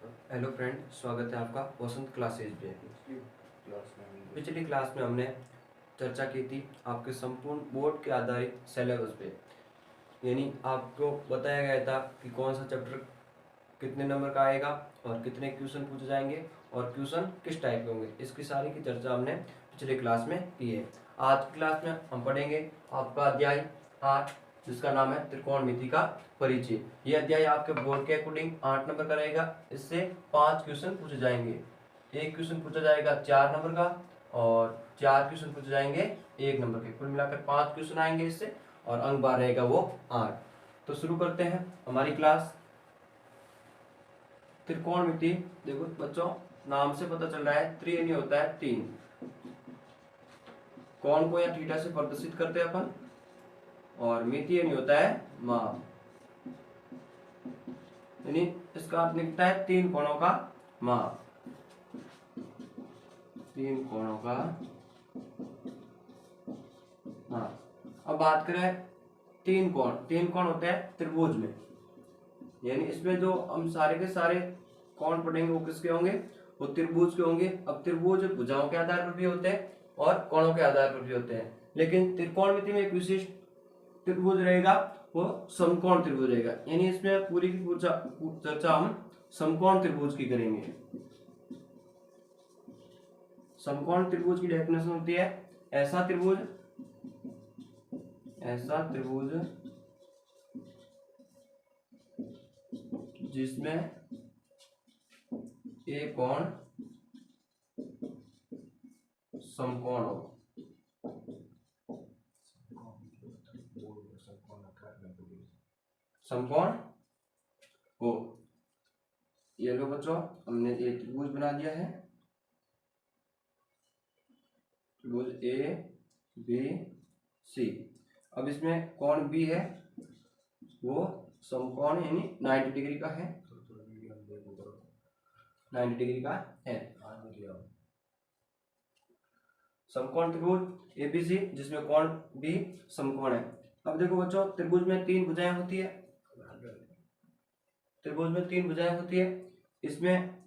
Hello friend, स्वागत है आपका वसंत क्लासेज पे। पिछली क्लास में हमने चर्चा की थी आपके संपूर्ण बोर्ड के आधारित सिलेबस पे, यानी आपको बताया गया था कि कौन सा चैप्टर कितने नंबर का आएगा और कितने क्वेश्चन पूछे जाएंगे और क्वेश्चन किस टाइप के होंगे। इसकी सारी की चर्चा हमने पिछले क्लास में की है। आज की क्लास में हम पढ़ेंगे आपका अध्याय 8, जिसका नाम है त्रिकोणमिति का परिचय। यह अध्याय आपके बोर्ड के अकॉर्डिंग 8 नंबर का रहेगा। इससे 5 क्वेश्चन पूछे जाएंगे। एक क्वेश्चन पूछा जाएगा 4 नंबर का और 4 क्वेश्चन पूछे जाएंगे 1 नंबर के। कुल मिलाकर 5 क्वेश्चन आएंगे इससे, और अंक बार रहेगा वो 8। तो शुरू करते हैं हमारी क्लास। त्रिकोणमिति, देखो बच्चों, नाम से पता चल रहा है त्रि यानी होता है 3। कोण को या थीटा से प्रदर्शित करते हैं अपन, और मिति यानी होता है माप, यानी इसका अर्थ निकलता है 3 कोणों का माप। 3 कोणों का माप। अब बात करें 3 कोण होते हैं त्रिभुज में, यानी इसमें जो हम सारे के सारे कोण पढ़ेंगे वो किसके होंगे, वो त्रिभुज के होंगे। अब त्रिभुज भुजाओं के आधार पर भी होते हैं और कोणों के आधार पर भी होते हैं, लेकिन त्रिकोणमिति में एक विशिष्ट त्रिभुज रहेगा, वो समकोण त्रिभुज रहेगा। यानी इसमें पूरी की चर्चा हम समकोण त्रिभुज की करेंगे। समकोण त्रिभुज की डेफिनेशन होती है ऐसा त्रिभुज जिसमें एक कोण समकोण हो। समकोण हो। ये लो बच्चों, हमने ये त्रिभुज बना दिया है, त्रिभुज ए बी सी। अब इसमें कोण बी है, वो समकोण यानी 90 डिग्री का है, 90 डिग्री का है समकोण त्रिभुज एबीसी, जिसमें कोण बी समकोण है। अब देखो बच्चों, त्रिभुज में 3 भुजाएं होती है। त्रिभुज में 3 भुजाएं होती है। इसमें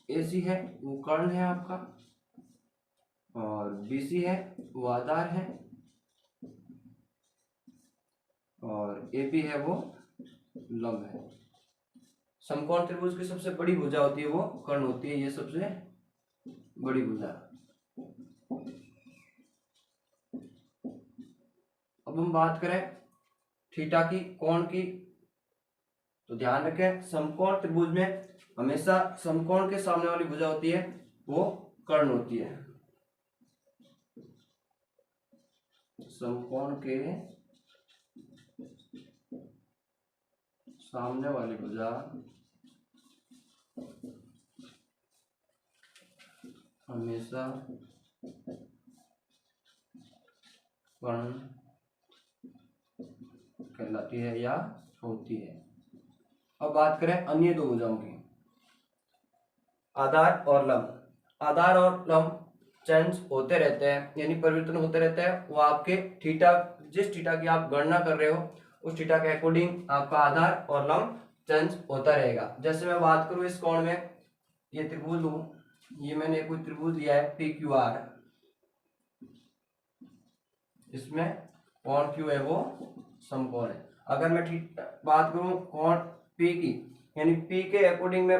एसी है, वो कर्ण है आपका, और बीसी है, वो आधार है, और एबी है, वो लंब है। समकोण त्रिभुज की सबसे बड़ी भुजा होती है वो कर्ण होती है, ये सबसे बड़ी भुजा। अब हम बात करें थीटा की, कोण की, तो ध्यान रखें समकोण त्रिभुज में हमेशा समकोण के सामने वाली भुजा होती है वो कर्ण होती है। समकोण के सामने वाली भुजा हमेशा कर्ण कहलाती है या होती है। अब बात करें अन्य 2 भुजाओं की, आधार और लंब। आधार और लंब चेंज होते रहते हैं, यानी परिवर्तन होते रहते हैं। वो आपके थीटा, जिस थीटा की आप गणना कर रहे हो उस थीटा के अकॉर्डिंग आपका आधार और लंब चेंज होता रहेगा। जैसे मैं बात करूं इस कोण में, ये त्रिभुज लूं, ये मैंने कोई त्रिभुज लिया है पी क्यू आर, इसमें कोण क्यू है वो समकोण है। अगर मैं बात करूं कोण पी की, यानी पी के अकॉर्डिंग मैं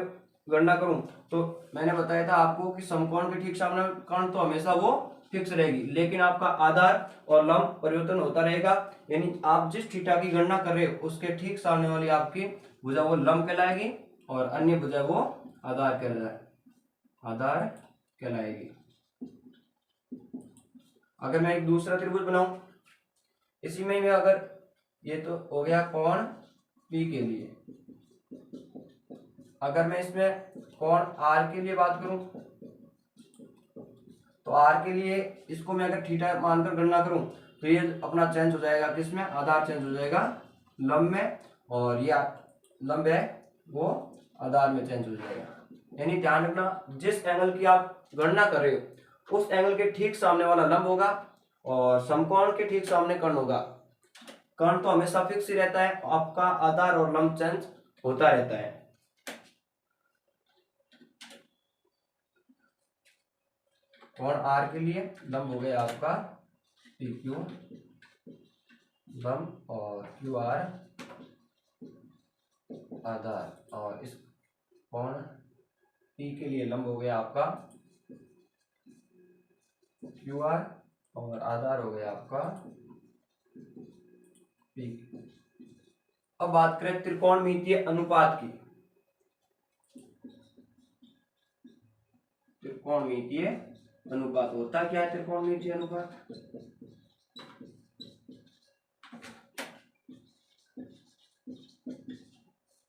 गणना करूं, तो मैंने बताया था आपको कि समकोण के ठीक सामने कर्ण तो हमेशा वो फिक्स रहेगी, लेकिन आपका आधार और लंब परिवर्तन होता रहेगा। यानी आप जिस थीटा की गणना कर रहे हो उसके ठीक सामने वाली आपकी भुजा वो लंब कहलाएगी, और अन्य भुजा वो आधार कहलाएगी। अगर मैं एक दूसरा त्रिभुज बनाऊं, इसी में मैं अगर, ये तो हो गया कोण पी के लिए, अगर मैं इसमें कोण आर के लिए बात करूं, तो आर के लिए इसको मैं अगर थीटा मानकर गणना करूं, तो ये अपना चेंज हो जाएगा किसमें, आधार चेंज हो जाएगा लंब में, और ये लंब है वो आधार में चेंज हो जाएगा। यानी ध्यान रखना, जिस एंगल की आप गणना कर रहे हो उस एंगल के ठीक सामने वाला लंब होगा और समकोण के ठीक सामने कर्ण होगा। कर्ण तो हमेशा फिक्स ही रहता है, आपका आधार और लंब चेंज होता रहता है। कोण आर के लिए लंब हो गया आपका पी क्यू लंब, और क्यू आर आधार, और इस कोण पी के लिए लंब हो गया आपका क्यू आर, और आधार हो गया आपका पी। अब बात करें त्रिकोणमितीय अनुपात की। त्रिकोणमितीय अनुपात होता क्या है? त्रिकोणमितीय अनुपात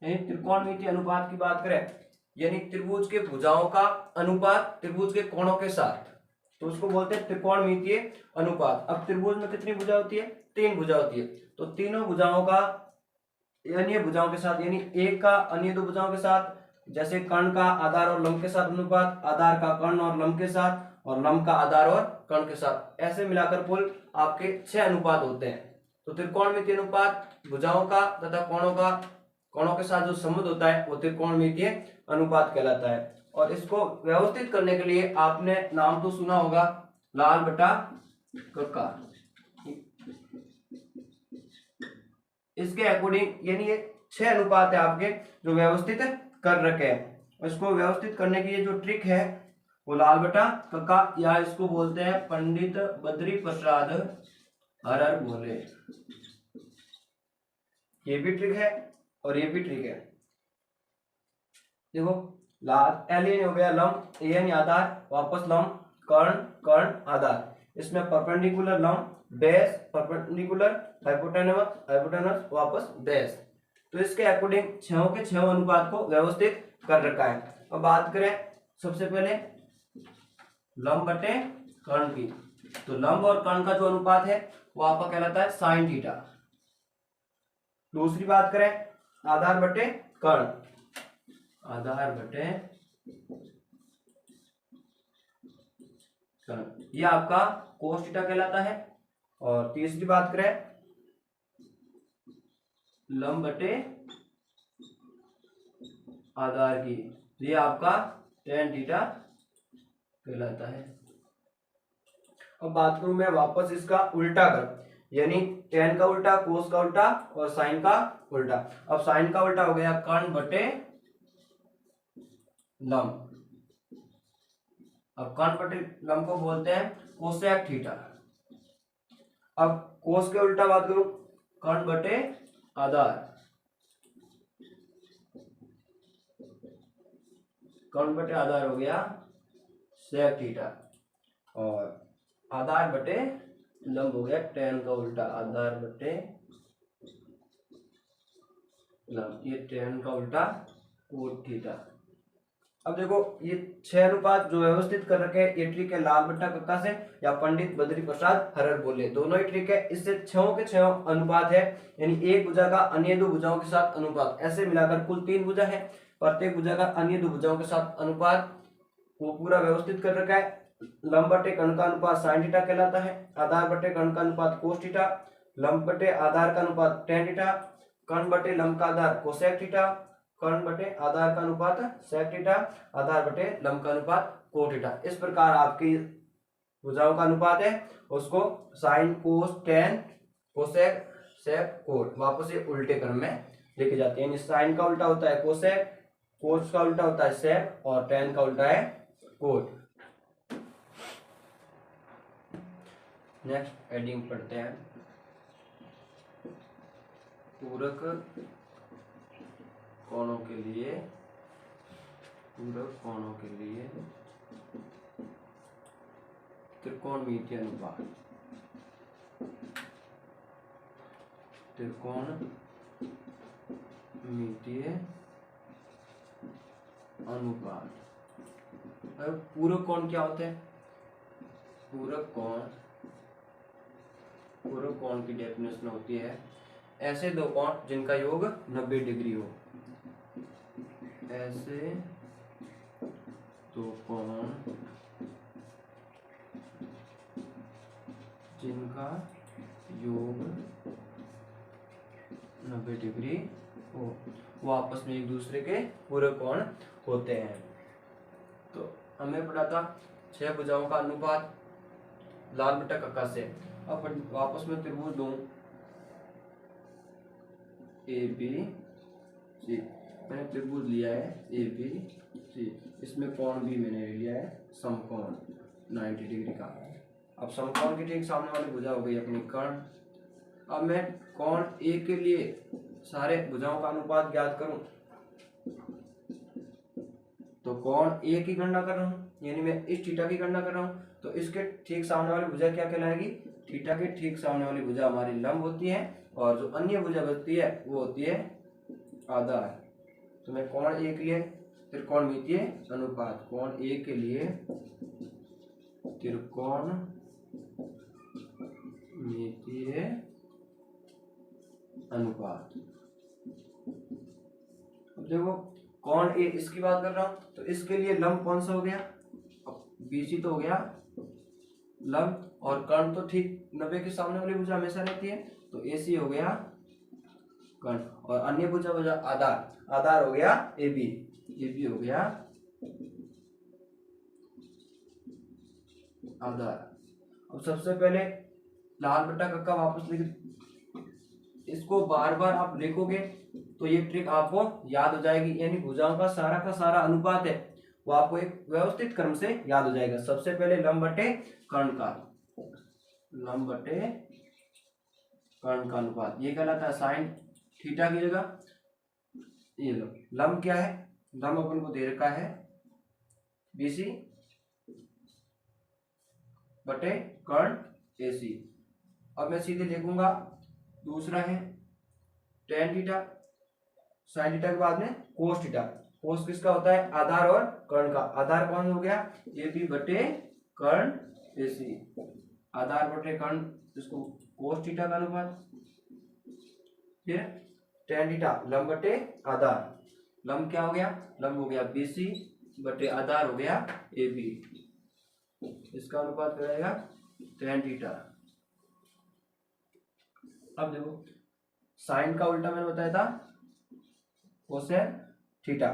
त्रिकोणमितीय अनुपात की बात करें यानी त्रिभुज के भुजाओं का अनुपात त्रिभुज के कोणों के साथ, तो उसको बोलते हैं त्रिकोणमितीय अनुपात। अब त्रिभुज में कितनी भुजा होती है? 3 भुजा होती है, तो तीनों भुजाओं का अन्य भुजाओं के साथ यानी एक का अन्य दो भुजाओं के साथ, जैसे कर्ण का आधार और लंब के साथ अनुपात, आधार का कर्ण और लंब के साथ, और लंब का आधार और कर्ण के साथ, ऐसे मिलाकर कुल आपके 6 अनुपात होते हैं। तो त्रिकोणमितीय अनुपात भुजाओं का तथा कोणों के साथ जो संबंध होता है वो त्रिकोणमितीय अनुपात कहलाता है। और इसको व्यवस्थित करने के लिए आपने नाम तो सुना होगा, लाल बटा कक्का। इसके अकॉर्डिंग यानी ये 6 अनुपात है आपके जो व्यवस्थित कर रखे हैं। इसको व्यवस्थित करने की ये जो ट्रिक है वो लाल बटा कक्का, या इसको बोलते हैं पंडित बद्री प्रसाद हर बोले। ये भी ट्रिक है और ये भी ट्रिक है। देखो लाल एल हो गया लंब, ए यानी आधार, वापस लंब, कर्ण कर्ण आधार, इसमें परपेंडिकुलर लंब, बेस परपेंडिकुलर, हाइपोटेनस वापस बेस। तो इसके अकॉर्डिंग 6 के 6 अनुपात को व्यवस्थित कर रखा है। अब बात करें सबसे पहले लंब बटे कर्ण की, तो लंब और कर्ण का जो अनुपात है वो आपका कहलाता है साइन थीटा। दूसरी बात करें आधार बटे कर्ण, आधार बटे कर्ण, ये आपका कोस थीटा कहलाता है। और तीसरी बात करें लंब बटे आधार की, ये आपका tan थीटा कहलाता है। अब बात करूं मैं वापस इसका उल्टा कर, यानी tan का उल्टा, कोस का उल्टा और साइन का उल्टा। अब साइन का उल्टा हो गया कर्ण बटे लंब। अब कर्ण बटे लंब को बोलते हैं कोसेक थीटा। अब कोस के उल्टा बात करूं कर्ण बटे आधार, कर्ण बटे आधार हो गया सेक थीटा, और आधार बटे लंब हो गया tan का उल्टा, आधार बटे लंब, ये tan का उल्टा कोट थीटा। अब देखो ये 6 अनुपात जो व्यवस्थित कर रखे हैं, ये ट्रिक है लाल बट्टा कक्का से या पंडित बद्री प्रसाद हरर बोले, दोनों ही ट्रिक है। इससे 6 के 6 अनुपात है, यानी एक भुजा का अन्य दो भुजाओं के साथ अनुपात, ऐसे मिलाकर कुल 3 भुजा है, प्रत्येक भुजा का अन्य दो भुजाओं के साथ अनुपात वो पूरा व्यवस्थित कर रखा है। लंब बटे कर्ण का अनुपात साइन थीटा कहलाता है, आधार बटे कर्ण का अनुपात कोस थीटा, लंब बटे आधार का अनुपात tan थीटा, कर्ण बटे लंब का आधार कोसेक थीटा, कर्ण बटे आधार का अनुपात सेक थीटा, आधार बटे लंब का अनुपात कोट थीटा। इस प्रकार आपकी भुजाओं का अनुपात है, उसको sine cos tan cosec sec cot वापस ये उल्टे क्रम में लिखे जाते हैं। साइन का उल्टा होता है कोसेक, कोस का उल्टा होता है सेक, और tan का उल्टा है कोट। नेक्स्ट एडिंग पढ़ते हैं। पूरक कोणों के लिए, पूरक कोणों के लिए त्रिकोणमितीय अनुपात, त्रिकोणमितीय अनुपात। अब पूरक कोण क्या होते हैं? पूरक कोण की डेफिनेशन होती है ऐसे दो कोण जिनका योग 90 डिग्री हो, ऐसे दो कोण जिनका योग 90 डिग्री हो, वो आपस में एक दूसरे के पूरक कोण होते हैं। तो हमें पढ़ा था 6 भुजाओं का अनुपात लाल बटा कक्का से। अब वापस में त्रिभुज लूं ए बी सी, मैंने त्रिभुज लिया है ए बी सी, इसमें कोण भी मैंने लिया है समकोण 90 डिग्री का। अब समकोण के ठीक सामने वाली भुजा हो गई अपनी कर्ण। अब मैं कोण ए के लिए सारे भुजाओं का अनुपात ज्ञात करूं, तो कोण ए की गणना कर रहा हूं, यानी मैं इस थीटा की गणना कर रहा हूं, तो इसके ठीक सामने वाली भुजा क्या कहलाएगी, थीटा के ठीक सामने वाली भुजा हमारी लंब होती है, और जो अन्य भुजा बचती है वो होती है आधार। तो मैं कोण ए के लिए त्रिकोणमितीय अनुपात, कोण ए के लिए त्रिकोणमितीय अनुपात। अब देखो कोण ए इसकी बात कर रहा हूं, तो इसके लिए लंब कौन सा हो गया, बीसी तो हो गया लंब, और कर्ण तो ठीक 90 के सामने वाली भुजा हमेशा रहती है, तो एसी हो गया कर्ण, और अन्य भुजा भुजा आधार, आधार हो गया एबी, एबी हो गया आधार। अब सबसे पहले लाल बट्टा कक्का वापस लिख, इसको बार बार आप लिखोगे तो ये ट्रिक आपको याद हो जाएगी, यानी भुजाओं का सारा अनुपात है वो आपको एक व्यवस्थित क्रम से याद हो जाएगा। सबसे पहले लंब बटे कर्ण का, लंब बटे कर्ण का अनुपात, ये कहलाता है साइन थीटा की जगह। ये लो लंब क्या है, लंब अपन को दे रखा है बीसी बटे कर्ण एसी। अब मैं सीधे लिखूंगा, दूसरा है टेन थीटा, साइन थीटा के बाद में कोस थीटा। कोस किसका होता है, आधार और कर्ण का। आधार कौन हो गया, ए बी बटे कर्ण एसी, आधार बटे कर्ण, इसको कोस थीटा का अनुपात। फिर टेन थीटा लंब बटे आधार, लंब क्या हो गया, लंब हो गया बीसी बटे आधार हो गया ए बी, इसका अनुपात कराएगा टेन थीटा। अब देखो साइन का उल्टा मैंने बताया था कोसेक थीटा,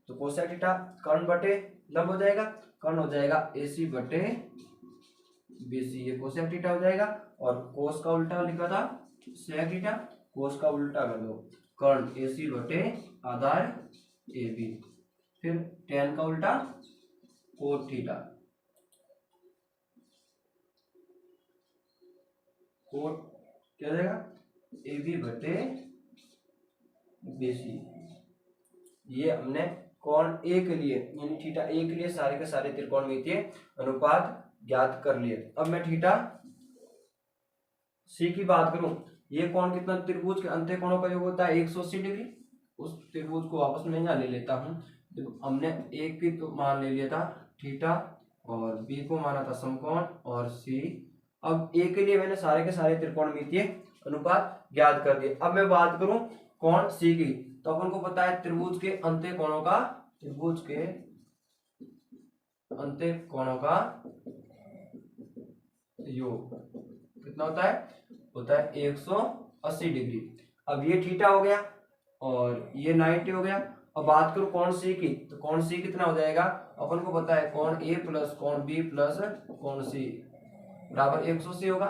तो कोसेक थीटा कर्ण बटे लंब हो जाएगा, कर्ण हो जाएगा एसी बटे बीसी, ये कोसेक थीटा हो जाएगा। और कोस का उल्टा लिखा था सेक थीटा, कोस का उल्टा कर दो कर्ण एसी बटे आधार ए बी। फिर टेन का उल्टा कोट थीटा, कोट क्या जाएगा ए बी बटे बीसी। ये हमने कोण ए के लिए यानी थीटा ए के लिए सारे के सारे त्रिकोणमितीय अनुपात ज्ञात कर लिए। अब मैं थीटा सी की बात करूं, ये कोण कितना, त्रिभुज के अंत्य कोणों का योग होता है 180 डिग्री। उस त्रिभुज को वापस में यहाँ ले लेता हूं, तो हमने ए की तो मान ले लिया था थीटा, और बी को माना था समकोण, और सी। अब ए के लिए मैंने सारे के सारे त्रिकोणमितीय अनुपात ज्ञात कर दिए। अब मैं बात करूं कोण सी की, तो अपन को पता है त्रिभुज के अंत्य कोणों का, त्रिभुज के अंत्य कोणों का योग कितना होता है 180 डिग्री। अब ये थीटा हो गया और ये 90 हो गया। अब बात करूं कोण सी की, तो कोण सी कितना हो जाएगा, अपन को पता है कोण ए प्लस कोण बी प्लस कोण सी बराबर 180 होगा।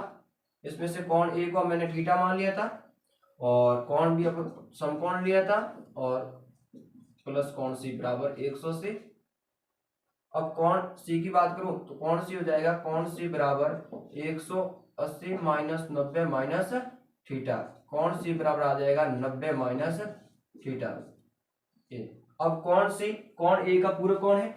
इसमें से कोण ए को मैंने थीटा मान लिया था, और कोण बी अपन समकोण लिया था, और प्लस कोण सी बराबर 180। अब कोण सी की बात करूं, तो कोण सी हो जाएगा कोण सी बराबर 180 माइनस 90 माइनस थीटा, कोण सी बराबर आ जाएगा 90 माइनस थीटा। अब कोण सी, कोण ए का पूरा कोण है,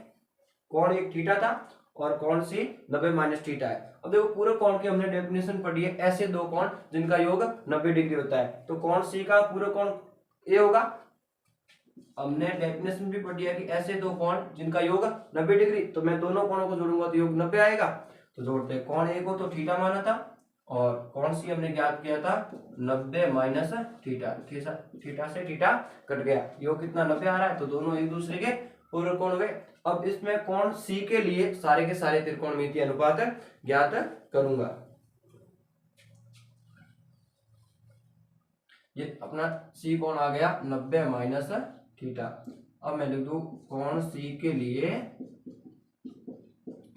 कोण एक थीटा था और कोण सी 90 माइनस थीटा है। अब देखो पूरे कोण की हमने डेफिनेशन पढ़ी है, ऐसे दो कोण जिनका योग 90 डिग्री होता है, तो कोण सी का पूरा कोण ए होगा। हमने डेफिनेशन भी पढ़ी है कि ऐसे दो कोण जिनका योग 90 डिग्री, तो मैं दोनों कोणों को जोड़ूंगा तो योग 90 आएगा। तो जोड़ते हैं, कोण ए को तो थीटा माना था, और कोण सी हमने ज्ञात किया था 90 माइनस थीटा, थीटा से थीटा कट गया, योग कितना 90 आ रहा है, तो दोनों एक दूसरे के पूरे कोण हो गए। अब इसमें कोण सी के लिए सारे के सारे त्रिकोणमितीय अनुपात ज्ञात करूंगा। ये अपना सी कोण आ गया 90 माइनस थीटा। अब मैं लिख दूं कोण सी के लिए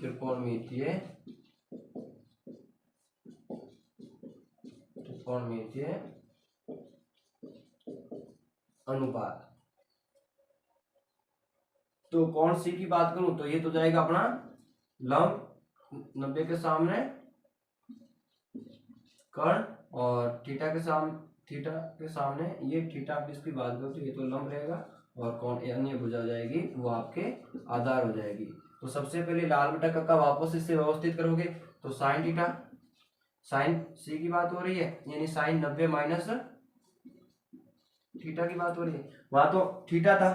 त्रिकोणमितीय अनुपात। तो कौन सी की बात करूं तो ये तो जाएगा अपना लंब 90 के सामने कर्ण, और थीटा के सामने ये थीटा 20 की बात करूं तो ये तो लंब रहेगा, और कौन अन्य भुजा जाएगी वो आपके आधार हो जाएगी। तो सबसे पहले लाल बटा कक्का वापस इससे व्यवस्थित करोगे तो साइन थीटा, साइन सी की बात हो रही है, यानी साइन 90 माइनस थीटा की बात हो रही है। वहां तो थीटा था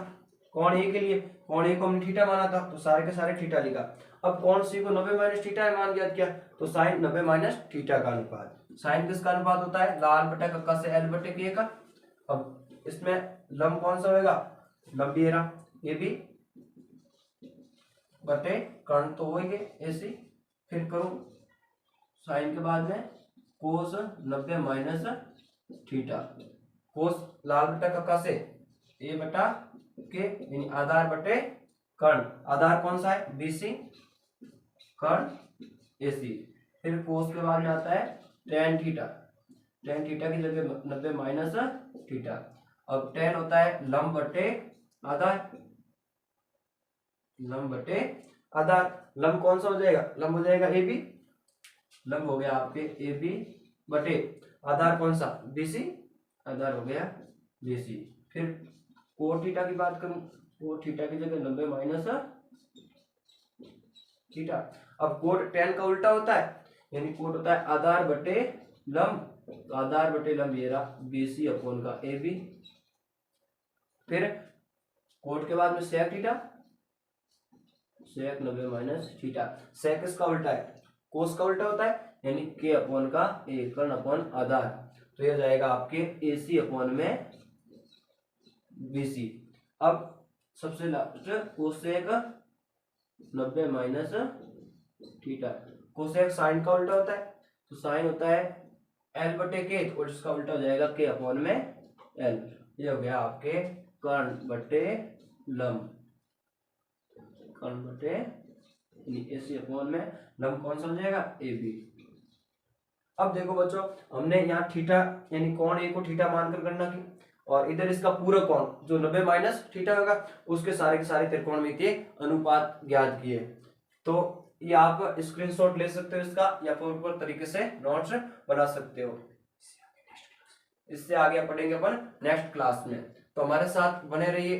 कोण ए के लिए, कोण ए को हमने थीटा माना था तो सारे के सारे थीटा लिखा। अब कोण सी को 90 माइनस थीटा है मान ज्ञात किया तो साइन 90 माइनस थीटा का अनुपात। साइन किसका अनुपात होता है? लाल बटा कक्का से एल बटे के का। अब इसमें लंब कौन सा होगा? लंब ये रहा, ये भी बटे कर्ण तो होंगे ऐसी। फिर करूं साइन के बाद में कोस 90 माइनस थीटा, कोस लाल बटा कक्का से ए बटा के यानी आधार बटे कर्ण, आधार कौन सा है? बीसी, कर्ण एसी। फिर कोस के बाद में आता है टेन थीटा, टेन थीटा की जगह 90 माइनस थीटा। अब टेन होता है लंब बटे आधार, लंब बटे आधार। लंब कौन सा हो जाएगा? लंब हो जाएगा ए बी, लंब हो गया आपके ए बी बटे आधार कौन सा? बीसी, आधार हो गया बीसी। फिर कोट थीटा की बात करूं, कोट थीटा की जगह 90 माइनस थीटा। अब कोट टेन का उल्टा होता है, यानी कोट होता है आधार बटे लंब, तो आधार बटे लंब ये रहा बीसी अपॉन का ए बी। फिर कोट के बाद में सेक थीटा, सेक 90 माइनस थीटा। सेक इसका उल्टा है, कोस का उल्टा होता है, यानी के अपॉन का ए, कर्ण अपॉन आधार, तो यह जाएगा आपके एसी अपॉन में बीसी। अब सबसे last cosec 90 minus theta. Cosec sine का उल्टा होता है, तो साइन होता है एल बटे के, और इसका उल्टा हो जाएगा के अपॉन में एल। ये हो गया आपके कर्ण बटे लंब, कर्ण बटे एसी अपॉन में लंब कौन सा हो जाएगा? A B. अब देखो बच्चों, हमने यहाँ थीटा यानी कोण ए को थीटा मानकर गणना की, और इधर इसका पूरा कोण जो 90 माइनस थीटा होगा उसके सारे के सारे त्रिकोणमितीय अनुपात ज्ञात किए। तो ये आप स्क्रीनशॉट ले सकते हो इसका, या प्रॉपर तरीके से नोट्स बना सकते हो। इससे आगे पढ़ेंगे अपन नेक्स्ट क्लास में, तो हमारे साथ बने रहिए।